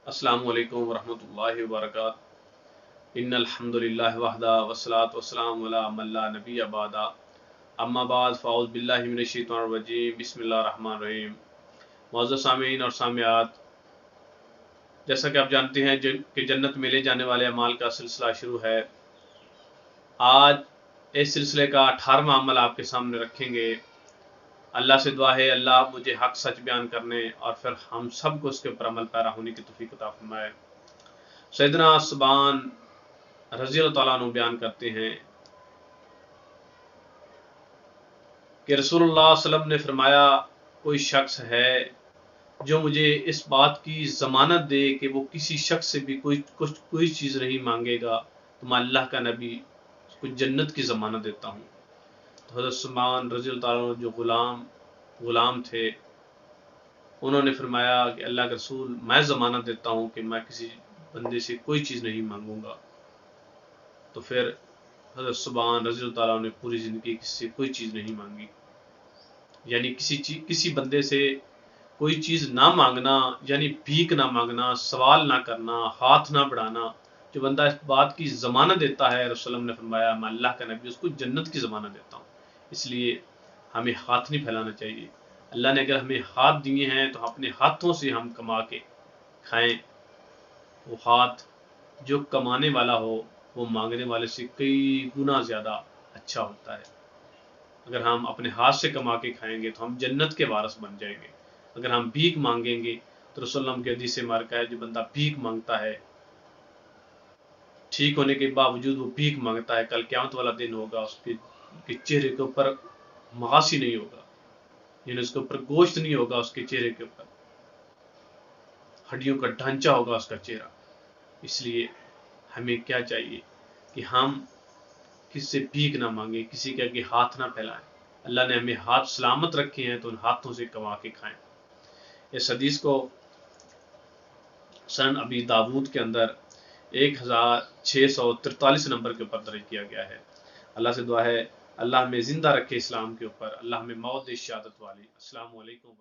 अस्सलामु अलैकुम वरहमतुल्लाहि वबरकातुहू। इन्नल हम्दुलिल्लाहि वहदा वस्सलातु वस्सलामु अला मन ला नबिय्य बअदा। अम्मा बाद फ़अऊज़ु बिल्लाहि मिनश शैतानिर रजीम। बिस्मिल्लाहिर रहमानिर रहीम। मुअज़्ज़ज़ सामीईन और सामियात, जैसा कि आप जानते हैं कि जन्नत में ले जाने वाले अमाल का सिलसिला शुरू है। आज इस सिलसिले का 18वां अमल आपके सामने रखेंगे। अल्लाह से दुआ है अल्लाह मुझे हक सच बयान करने और फिर हम सब को उसके ऊपर अमल पैरा होने की तौफीक अता फरमाए। सैयदना सुबान रज़ी अल्लाह तआला अन्हु बयान करते हैं कि रसूलुल्लाह सल्लल्लाहु अलैहि वसल्लम ने फरमाया, कोई शख्स है जो मुझे इस बात की ज़मानत दे कि वो किसी शख्स से भी कोई चीज़ नहीं मांगेगा तो मैं अल्लाह का नबी उसको जन्नत की ज़मानत देता हूँ। तो हज़रत सुबान रज़ी अल्लाह तआला अन्हु जो गुलाम थे, उन्होंने फरमाया कि अल्लाह के रसूल, मैं ज़मानत देता हूँ कि मैं किसी बंदे से कोई चीज़ नहीं मांगूंगा। तो फिर हज़रत सुबान रज़ी अल्लाह तआला ने पूरी ज़िंदगी किसी से कोई चीज़ नहीं मांगी, यानी किसी बंदे से कोई चीज़ ना मांगना, यानी भीख ना मांगना, सवाल ना करना, हाथ ना बढ़ाना। जो बंदा इस बात की ज़मानत देता है, रसूल ने फरमाया मैं अल्लाह का नबी उसको जन्नत की ज़मानत देता हूँ। इसलिए हमें हाथ नहीं फैलाना चाहिए। अल्लाह ने अगर हमें हाथ दिए हैं तो अपने हाथों से हम कमा के खाएं। वो हाथ जो कमाने वाला हो वो मांगने वाले से कई गुना ज़्यादा अच्छा होता है। अगर हम अपने हाथ से कमा के खाएंगे तो हम जन्नत के वारिस बन जाएंगे। अगर हम भीख मांगेंगे तो रसूलुल्लाह के हदीस से मार्का है, जो बंदा भीख मांगता है, ठीक होने के बावजूद वो भीख मांगता है, कल क़यामत वाला दिन होगा, उसके चेहरे के ऊपर मगासी नहीं होगा, यानी उसके ऊपर गोश्त नहीं होगा, उसके चेहरे के ऊपर हड्डियों का ढांचा होगा उसका चेहरा। इसलिए हमें क्या चाहिए कि हम किसी से भीख ना मांगे, किसी के आगे हाथ ना फैलाएं। अल्लाह ने हमें हाथ सलामत रखे हैं तो उन हाथों से कमा के खाएं। इस हदीस को सन अबी दाऊद के अंदर 1643 नंबर के ऊपर दर्ज किया गया है। अल्लाह से दुआ है अल्लाह हमें जिंदा रखे इस्लाम के ऊपर, अल्लाह हमें मौत दे शहादत वाली। अस्सलामु अलैकुम।